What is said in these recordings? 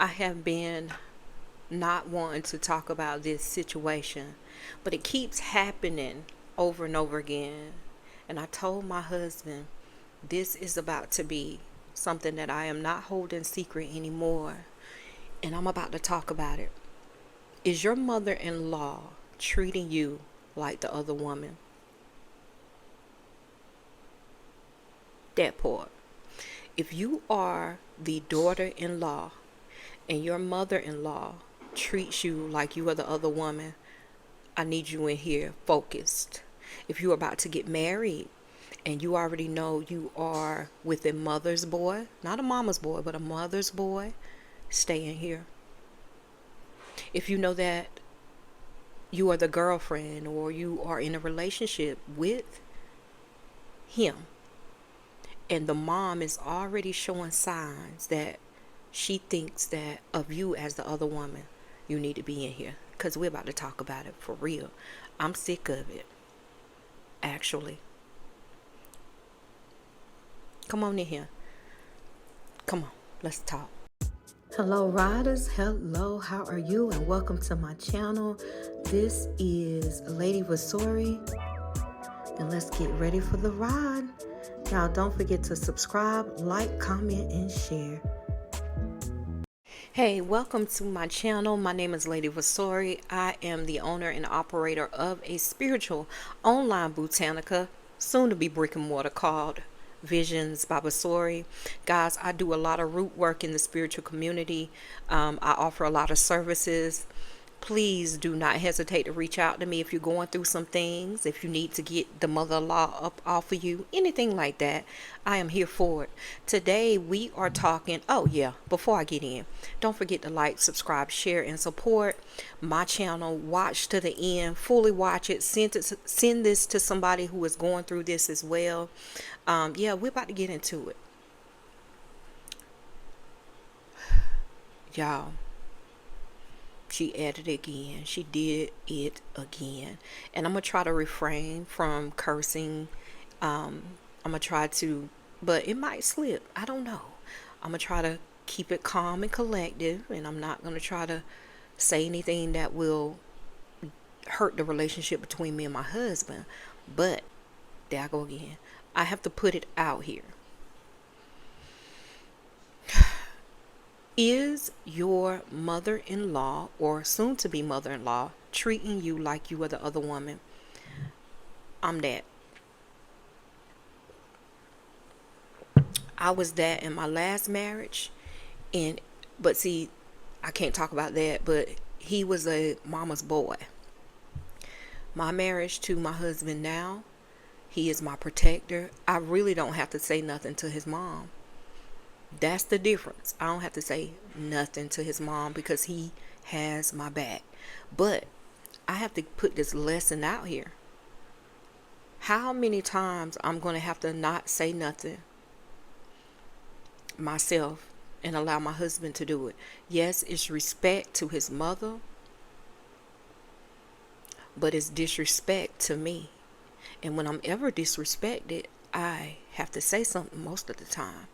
I have been not wanting to talk about this situation, but it keeps happening over and over again. And I told my husband, this is about to be something that I am not holding secret anymore. And I'm about to talk about it. Is your mother-in-law treating you like the other woman? That part. If you are the daughter-in-law and your mother-in-law treats you like you are the other woman, I need you in here focused. If you're about to get married and you already know you are with a mother's boy, not a mama's boy, but a mother's boy, stay in here. If you know that you are the girlfriend or you are in a relationship with him and the mom is already showing signs that she thinks that of you as the other woman, you need to be in here because we're about to talk about it for real. I'm sick of it, actually. Come on in here. Come on, let's talk. Hello riders, hello, how are you? And welcome to my channel. This is Lady Vasori, and let's get ready for the ride. Y'all don't forget to subscribe, like, comment, and share. Hey, welcome to my channel. My name is Lady Vasori. I am the owner and operator of a spiritual online botanica, soon to be brick and mortar, called Visions by Vasori. Guys, I do a lot of root work in the spiritual community. I offer a lot of services. Please do not hesitate to reach out to me if you're going through some things, if you need to get the mother-in-law up off of you, anything like that. I am here for it. Today we are talking, oh yeah, before I get in, don't forget to like, subscribe, share, and support my channel. Watch to the end, fully watch it. Send this to somebody who is going through this as well. Yeah, we're about to get into it. Y'all, she added it again. She did it again. And I'm going to try to refrain from cursing. I'm going to try to, but it might slip. I don't know. I'm going to try to keep it calm and collective. And I'm not going to try to say anything that will hurt the relationship between me and my husband. But there I go again. I have to put it out here. Is your mother-in-law or soon-to-be mother-in-law treating you like you are the other woman? I'm that. I was that in my last marriage, but see, I can't talk about that, but he was a mama's boy. My marriage to my husband now, he is my protector. I really don't have to say nothing to his mom. That's the difference. I don't have to say nothing to his mom because he has my back. But I have to put this lesson out here. How many times I'm going to have to not say nothing myself and allow my husband to do it? Yes, it's respect to his mother, but it's disrespect to me. And when I'm ever disrespected, I have to say something most of the time.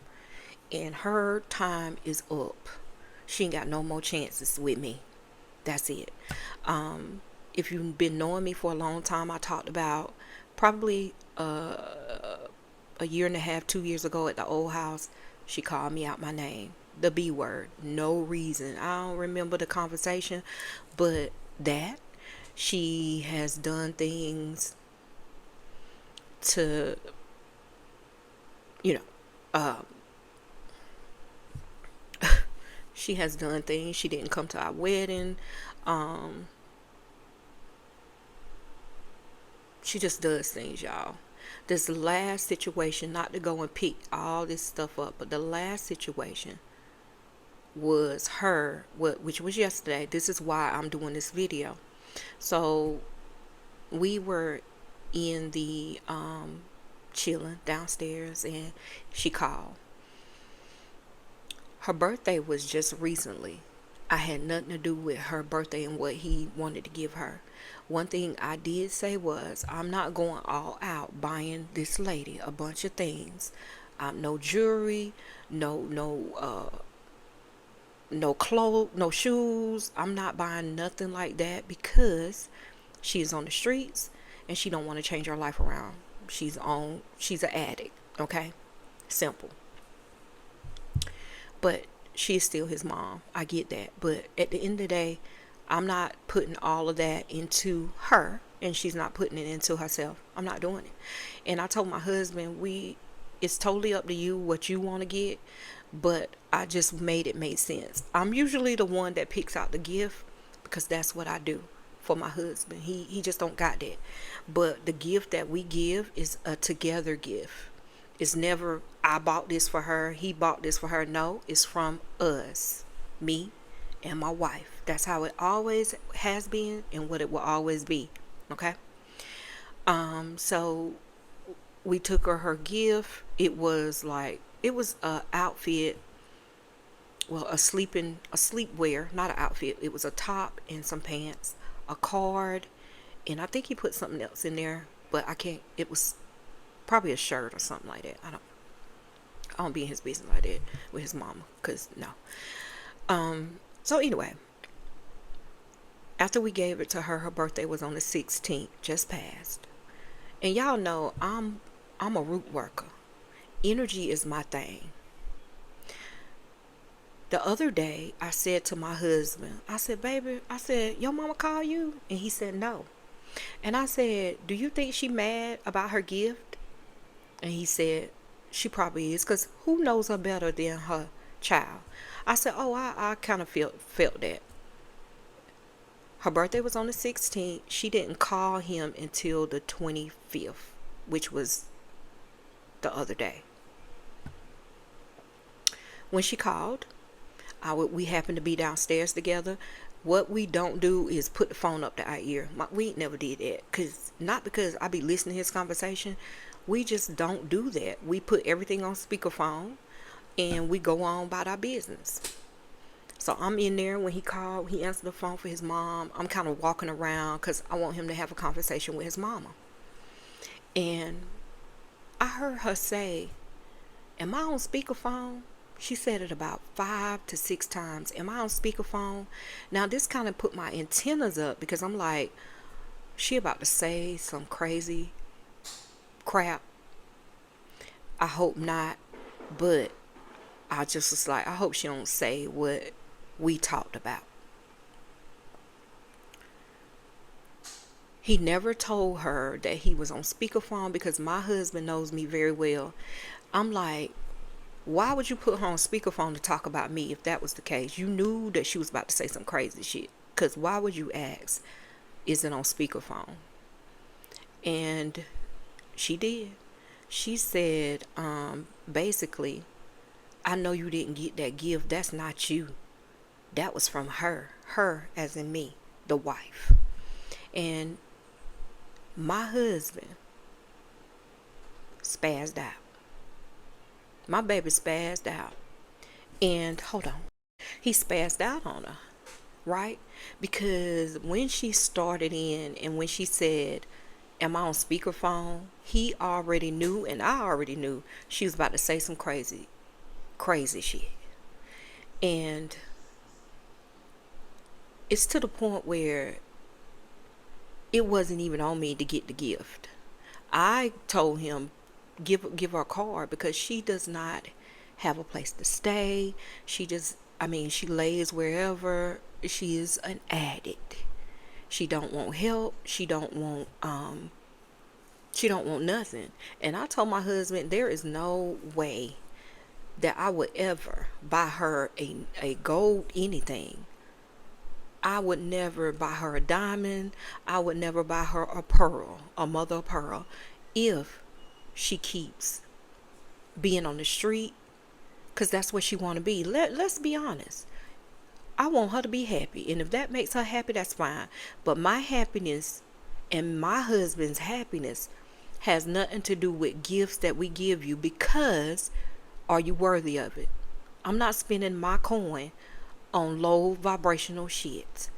And her time is up. She ain't got no more chances with me. That's it. If you've been knowing me for a long time, I talked about probably a year and a half, 2 years ago at the old house, she called me out my name. The B word. No reason. I don't remember the conversation, but that she has done things to, she has done things. She didn't come to our wedding. She just does things, y'all. This last situation, not to go and pick all this stuff up, but the last situation was her, which was yesterday. This is why I'm doing this video. So we were in the chilling downstairs, and she called. Her birthday was just recently. I had nothing to do with her birthday and what he wanted to give her. One thing I did say was, I'm not going all out buying this lady a bunch of things. No jewelry, no no clothes, no shoes. I'm not buying nothing like that because she is on the streets and she don't want to change her life around. She's an addict, okay? Simple. But she's still his mom. I get that. But at the end of the day, I'm not putting all of that into her and she's not putting it into herself. I'm not doing it. And I told my husband, it's totally up to you what you want to get, but I just made it make sense. I'm usually the one that picks out the gift because that's what I do for my husband. He just don't got that. But the gift that we give is a together gift. It's never I bought this for her, he bought this for her. No, it's from us, me and my wife. That's how it always has been and what it will always be. Okay. So we took her gift. It was a outfit, well, a sleepwear, not an outfit. It was a top and some pants, a card, and I think he put something else in there, but I can't. It was probably a shirt or something like that. I don't be in his business like that with his mama, cause no. So anyway, after we gave it to her, her birthday was on the 16th, just passed, and y'all know I'm a root worker. Energy is my thing. The other day, I said to my husband, I said, baby, I said, your mama call you? And he said, no. And I said, do you think she mad about her gift? And he said, she probably is, because who knows her better than her child? I said, oh, I kind of felt that. Her birthday was on the 16th. She didn't call him until the 25th, which was the other day. When she called, we happened to be downstairs together. What we don't do is put the phone up to our ear. We never did that. Not because I be listening to his conversation. We just don't do that. We put everything on speakerphone and we go on about our business. So I'm in there when he called. He answered the phone for his mom. I'm kind of walking around because I want him to have a conversation with his mama. And I heard her say, am I on speakerphone? She said it about 5 to 6 times. Am I on speakerphone? Now this kind of put my antennas up because I'm like, she about to say some crazy crap. I hope not, but I just was like, I hope she don't say what we talked about. He never told her that he was on speakerphone because my husband knows me very well. I'm like, why would you put her on speakerphone to talk about me if that was the case? You knew that she was about to say some crazy shit. Because why would you ask, is it on speakerphone? And she did. She said, basically, I know you didn't get that gift. That's not you. That was from her. Her as in me, the wife. And my husband spazzed out. My baby spazzed out. And hold on. He spazzed out on her. Right? Because when she started in and when she said, am I on speakerphone? He already knew and I already knew she was about to say some crazy shit. And it's to the point where it wasn't even on me to get the gift. I told him, give her a card because she does not have a place to stay. She lays wherever. She is an addict. She don't want help. She don't want nothing. And I told my husband there is no way that I would ever buy her a gold anything. I would never buy her a diamond. I would never buy her a pearl, a mother of pearl, if she keeps being on the street, because that's what she want to be. Let's be honest. I want her to be happy, and if that makes her happy, that's fine. But my happiness and my husband's happiness has nothing to do with gifts that we give you, because are you worthy of it? I'm not spending my coin on low vibrational shit.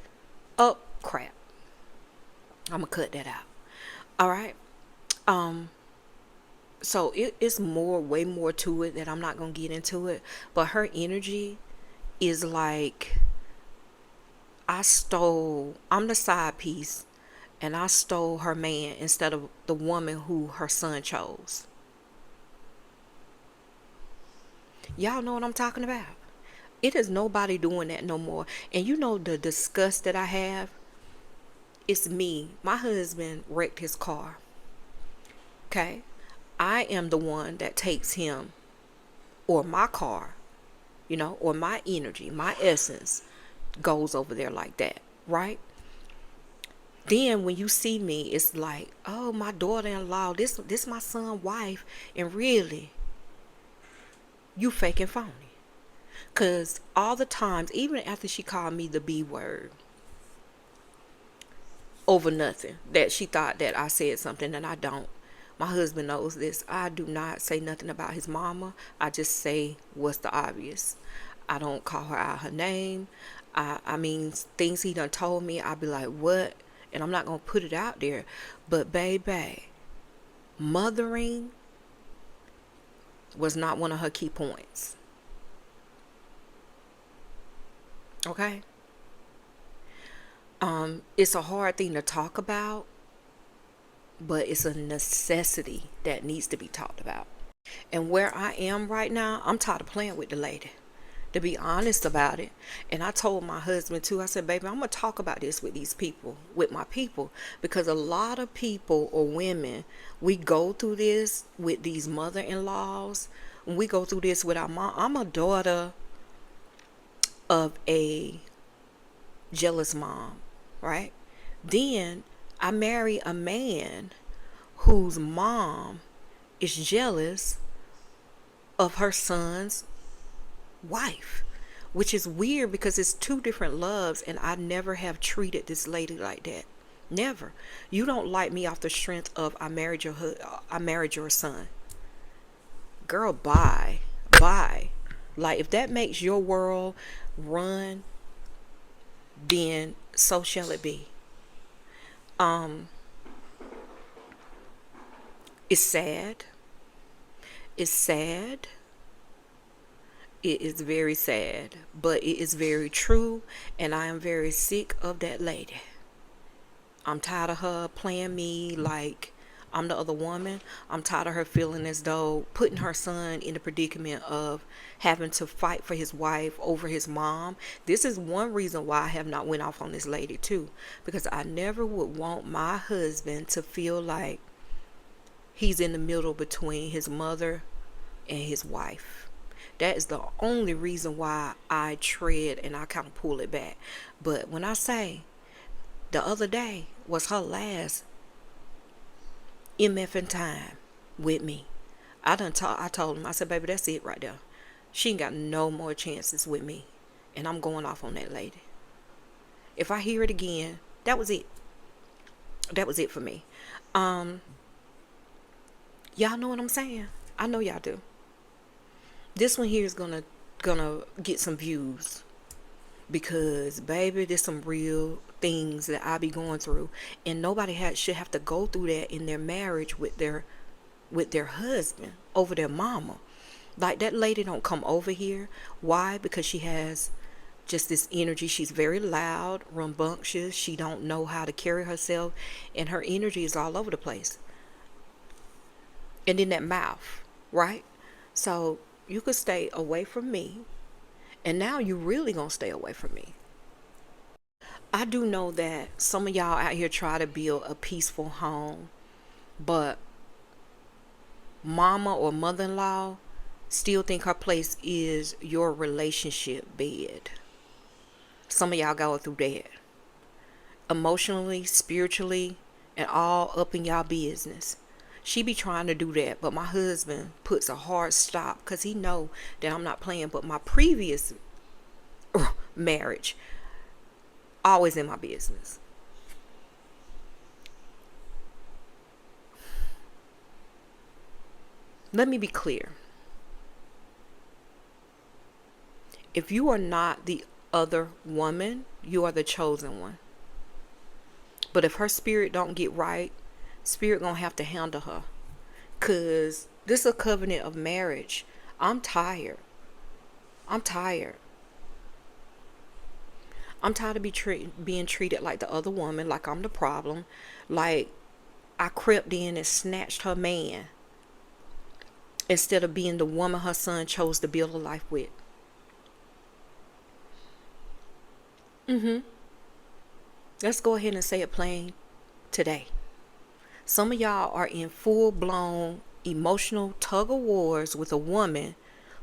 Oh crap, I'm gonna cut that out. All right. So it's way more to it that I'm not gonna get into it. But her energy is like I'm the side piece, and I stole her man instead of the woman who her son chose. Y'all know what I'm talking about. It is nobody doing that no more. And you know the disgust that I have? It's me. My husband wrecked his car. Okay? I am the one that takes him, or my car, or my energy, my essence goes over there like that, right? Then when you see me, it's like, oh, my daughter-in-law, this my son's wife, and really, you fake and phony. Cause all the times, even after she called me the B word over nothing, that she thought that I said something and I don't. My husband knows this. I do not say nothing about his mama. I just say what's the obvious. I don't call her out her name. I mean, things he done told me, I'll be like, what? And I'm not going to put it out there. But baby, mothering was not one of her key points. Okay? It's a hard thing to talk about, but it's a necessity that needs to be talked about. And where I am right now, I'm tired of playing with the lady, to be honest about it. And I told my husband too, I said, baby, I'm going to talk about this with these people, with my people, because a lot of people or women, we go through this with these mother-in-laws. We go through this with our mom. I'm a daughter of a jealous mom, right? Then I marry a man whose mom is jealous of her son's wife, which is weird because it's two different loves, and I never have treated this lady like that. Never. You don't like me off the strength of I married your son. Girl, bye. Bye. Like, if that makes your world run, then so shall it be. It's sad. It's sad. It is very sad, but it is very true, and I am very sick of that lady. I'm tired of her playing me like I'm the other woman. I'm tired of her feeling as though putting her son in the predicament of having to fight for his wife over his mom. This is one reason why I have not went off on this lady too, because I never would want my husband to feel like he's in the middle between his mother and his wife. That is the only reason why I tread and I kind of pull it back. But when I say the other day was her last MFing time with me, I told him, I said, baby, that's it right there. She ain't got no more chances with me. And I'm going off on that lady. If I hear it again, that was it. That was it for me. Y'all know what I'm saying? I know y'all do. This one here is gonna get some views, because baby, there's some real things that I be going through, and nobody should have to go through that in their marriage with their husband over their mama. Like, that lady don't come over here. Why? Because she has just this energy. She's very loud, rambunctious. She don't know how to carry herself, and her energy is all over the place. And then that mouth, right? So you could stay away from me, and now you really gonna stay away from me. I do know that some of y'all out here try to build a peaceful home, but mama or mother-in-law still think her place is your relationship bed. Some of y'all go through that emotionally, spiritually, and all up in y'all business. She be trying to do that, but my husband puts a hard stop because he know that I'm not playing. But my previous marriage, always in my business. Let me be clear. If you are not the other woman, you are the chosen one. But if her spirit don't get right, spirit gonna have to handle her, cause this is a covenant of marriage. I'm tired. I'm tired of being treated like the other woman, like I'm the problem, like I crept in and snatched her man instead of being the woman her son chose to build a life with. Let's go ahead and say it plain today. Some of y'all are in full blown emotional tug of wars with a woman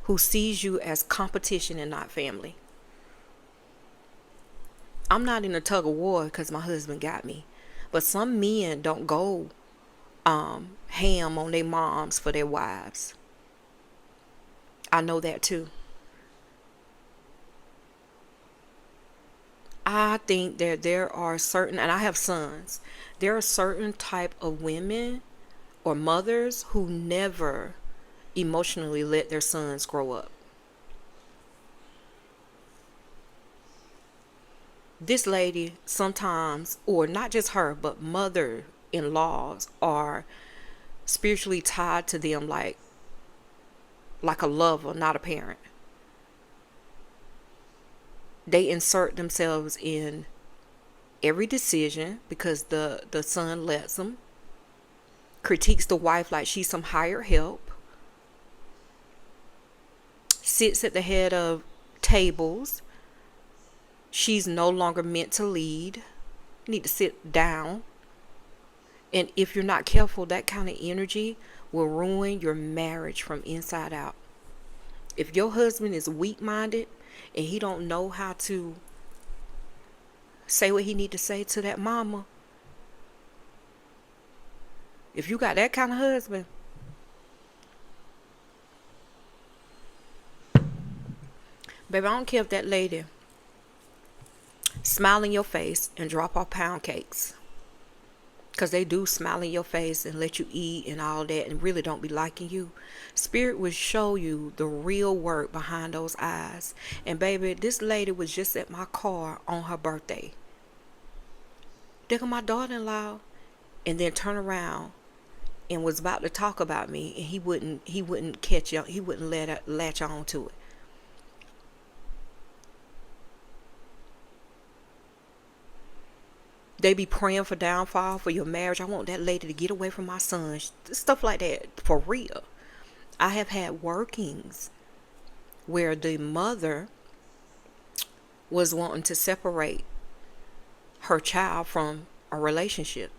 who sees you as competition and not family. I'm not in a tug of war because my husband got me. But some men don't go ham on their moms for their wives. I know that too. I think that there are certain, and I have sons, there are certain type of women or mothers who never emotionally let their sons grow up. This lady sometimes, or not just her, but mother-in-laws are spiritually tied to them like a lover, not a parent. They insert themselves in every decision because the son lets them. Critiques the wife like she's some higher help. Sits at the head of tables. She's no longer meant to lead. You need to sit down. And if you're not careful, that kind of energy will ruin your marriage from inside out. If your husband is weak-minded and he don't know how to say what he need to say to that mama, if you got that kind of husband, baby, I don't care if that lady smile in your face and drop off pound cakes. Because they do smile in your face and let you eat and all that and really don't be liking you. Spirit will show you the real work behind those eyes. And baby, this lady was just at my car on her birthday. Look at my daughter-in-law. And then turn around and was about to talk about me. And he wouldn't catch on. He wouldn't latch on to it. They be praying for downfall for your marriage. I want that lady to get away from my son. Stuff like that. For real. I have had workings where the mother was wanting to separate her child from a relationship.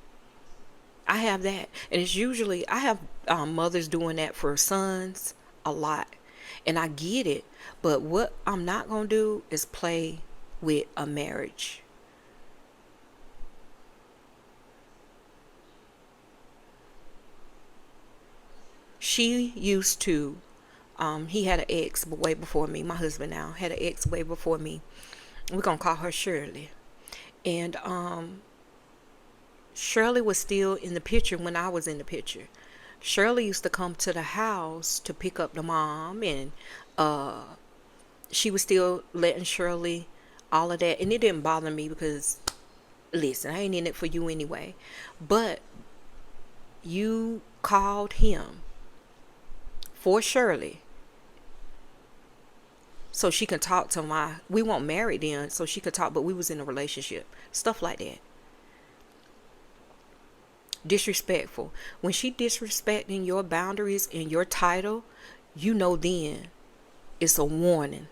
I have that. And it's usually, I have mothers doing that for sons a lot. And I get it. But what I'm not going to do is play with a marriage. She used to, he had an ex way before me. My husband now had an ex way before me. We're going to call her Shirley. And Shirley was still in the picture when I was in the picture. Shirley used to come to the house to pick up the mom. And she was still letting Shirley all of that. And it didn't bother me because, listen, I ain't in it for you anyway. But you called him for Shirley so she can talk to we weren't married then, so she could talk, but we was in a relationship. Stuff like that. Disrespectful. When she disrespecting your boundaries and your title, you know then it's a warning.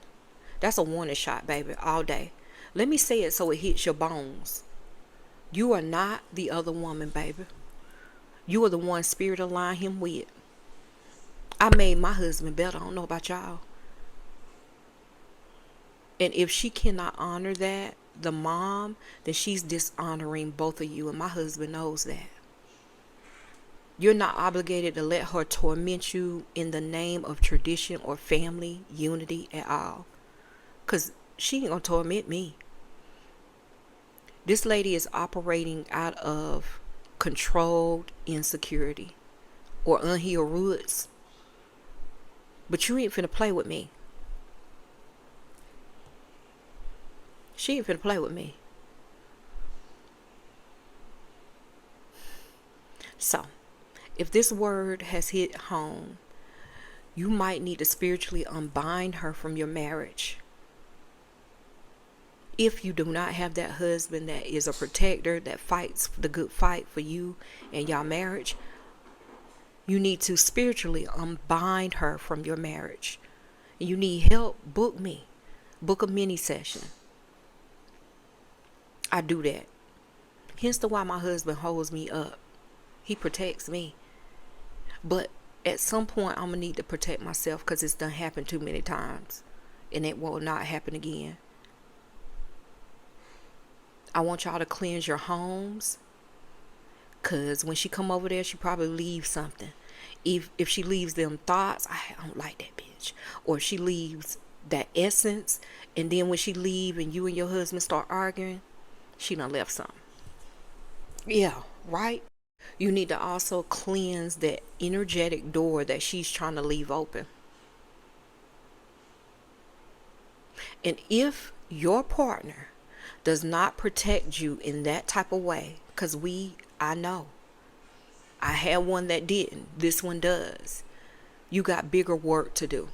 That's a warning shot, baby, all day. Let me say it so it hits your bones. You are not the other woman, baby. You are the one Spirit aligned him with. I made my husband better. I don't know about y'all. And if she cannot honor that, the mom, then she's dishonoring both of you. And my husband knows that. You're not obligated to let her torment you in the name of tradition or family unity at all. Because she ain't going to torment me. This lady is operating out of controlled insecurity or unhealed roots. But you ain't finna play with me. She ain't finna play with me. So, if this word has hit home, you might need to spiritually unbind her from your marriage. If you do not have that husband that is a protector, that fights the good fight for you and your marriage, you need to spiritually unbind her from your marriage. And you need help, book me. Book a mini session. I do that. Hence the why my husband holds me up. He protects me. But at some point, I'm going to need to protect myself because it's done happened too many times. And it will not happen again. I want y'all to cleanse your homes. Because when she come over there, she probably leaves something. If she leaves them thoughts, I don't like that bitch. Or if she leaves that essence, and then when she leave and you and your husband start arguing, she done left something. Yeah, right? You need to also cleanse that energetic door that she's trying to leave open. And if your partner does not protect you in that type of way, because I know. I had one that didn't. This one does. You got bigger work to do.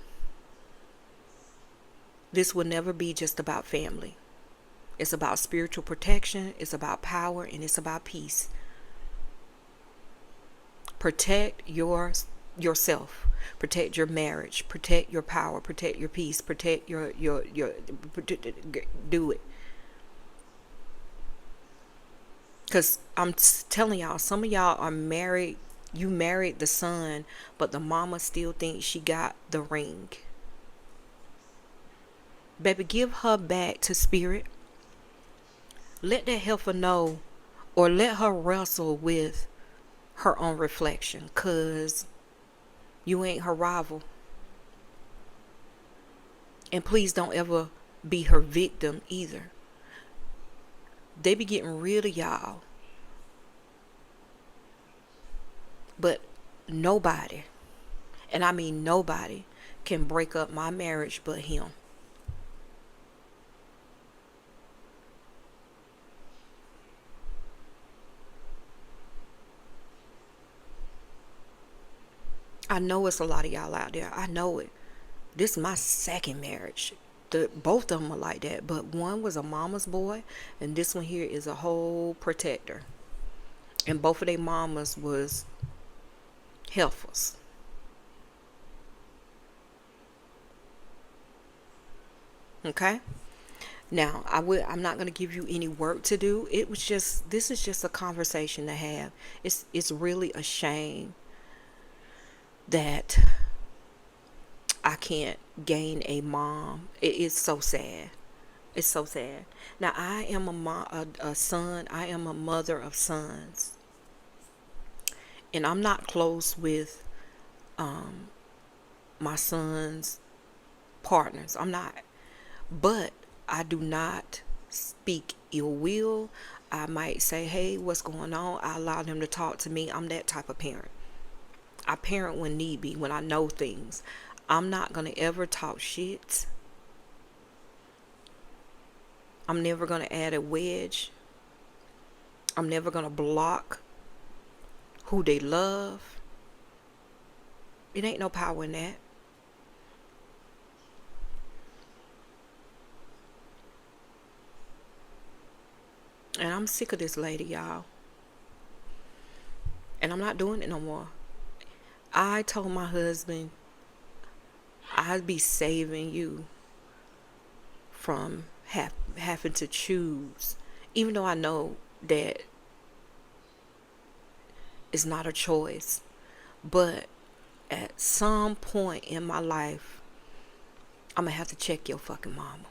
This will never be just about family. It's about spiritual protection. It's about power. And it's about peace. Protect yourself. Protect your marriage. Protect your power. Protect your peace. Protect your do it. Because I'm telling y'all, some of y'all are married. You married the son, but the mama still thinks she got the ring. Baby, give her back to spirit. Let that heifer know, or let her wrestle with her own reflection. Because you ain't her rival. And please don't ever be her victim either. They be getting rid of y'all. But nobody, and I mean nobody, can break up my marriage but him. I know it's a lot of y'all out there. I know it. This is my second marriage. Both of them are like that, but one was a mama's boy, and this one here is a whole protector. And both of their mamas was heifers. Okay? Now, I'm not going to give you any work to do. This is just a conversation to have. It's really a shame that I can't gain a mom. It is so sad. It's so sad. Now, I am a son. I am a mother of sons. And I'm not close with my son's partners. I'm not. But I do not speak ill will. I might say, hey, what's going on? I allow them to talk to me. I'm that type of parent. I parent when need be, when I know things. I'm not going to ever talk shit. I'm never going to add a wedge. I'm never going to block who they love. It ain't no power in that. And I'm sick of this lady, y'all. And I'm not doing it no more. I told my husband I'd be saving you from having to choose. Even though I know that it's not a choice. But at some point in my life, I'm going to have to check your fucking mama.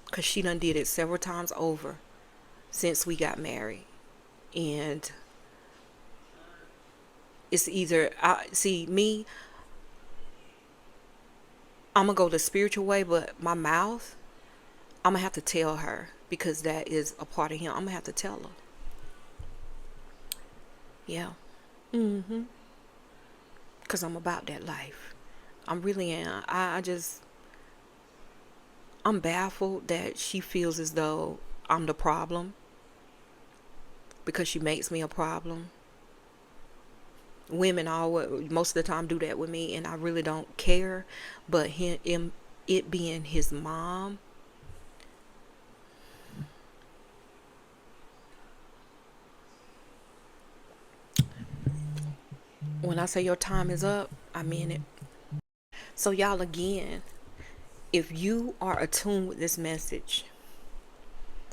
Because she done did it several times over since we got married. And it's either, me, I'm going to go the spiritual way, but my mouth, I'm going to have to tell her. Because that is a part of him. I'm going to have to tell her. Yeah. Because I'm about that life. I really am. I'm baffled that she feels as though I'm the problem. Because she makes me a problem. Women always, most of the time, do that with me, and I really don't care. But him it being his mom, when I say your time is up, I mean it. So y'all, again, if you are attuned with this message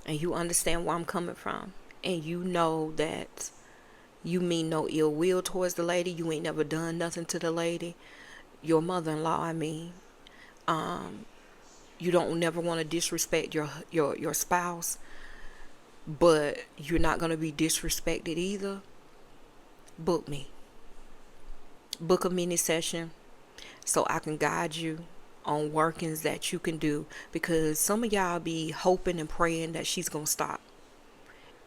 and you understand where I'm coming from, and you know that you mean no ill will towards the lady, you ain't never done nothing to the lady, your mother-in-law, I mean, you don't never want to disrespect your spouse, but you're not going to be disrespected either, book me. Book a mini session so I can guide you on workings that you can do, because some of y'all be hoping and praying that she's gonna stop,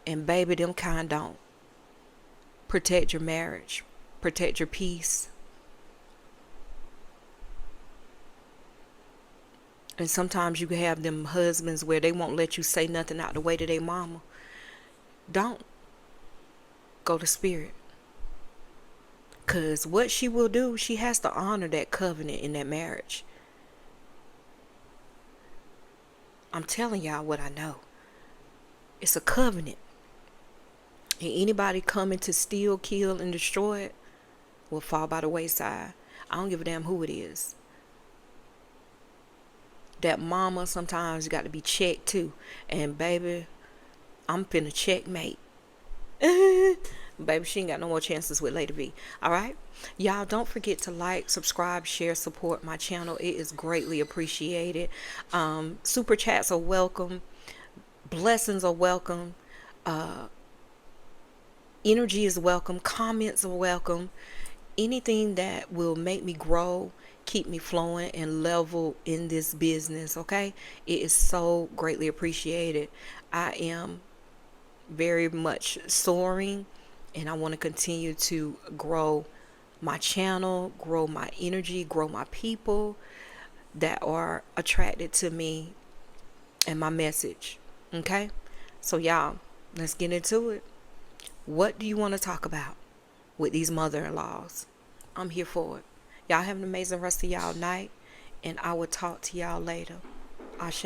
and baby, them kind don't. Protect your marriage, protect your peace. And sometimes you can have them husbands where they won't let you say nothing out the way to their mama. Don't. Go to spirit, because what she will do, she has to honor that covenant in that marriage. I'm telling y'all what I know. It's a covenant. And anybody coming to steal, kill, and destroy it will fall by the wayside. I don't give a damn who it is. That mama sometimes got to be checked too. And baby, I'm finna checkmate. Baby, she ain't got no more chances with Lady V. Alright? Y'all don't forget to like, subscribe, share, support my channel. It is greatly appreciated. Super chats are welcome. Blessings are welcome. Energy is welcome. Comments are welcome. Anything that will make me grow, keep me flowing and level in this business, okay? It is so greatly appreciated. I am very much soaring, and I want to continue to grow my channel, grow my energy, grow my people that are attracted to me and my message. Okay? So y'all, let's get into it. What do you want to talk about with these mother-in-laws? I'm here for it. Y'all have an amazing rest of y'all night, and I will talk to y'all later. Ashe.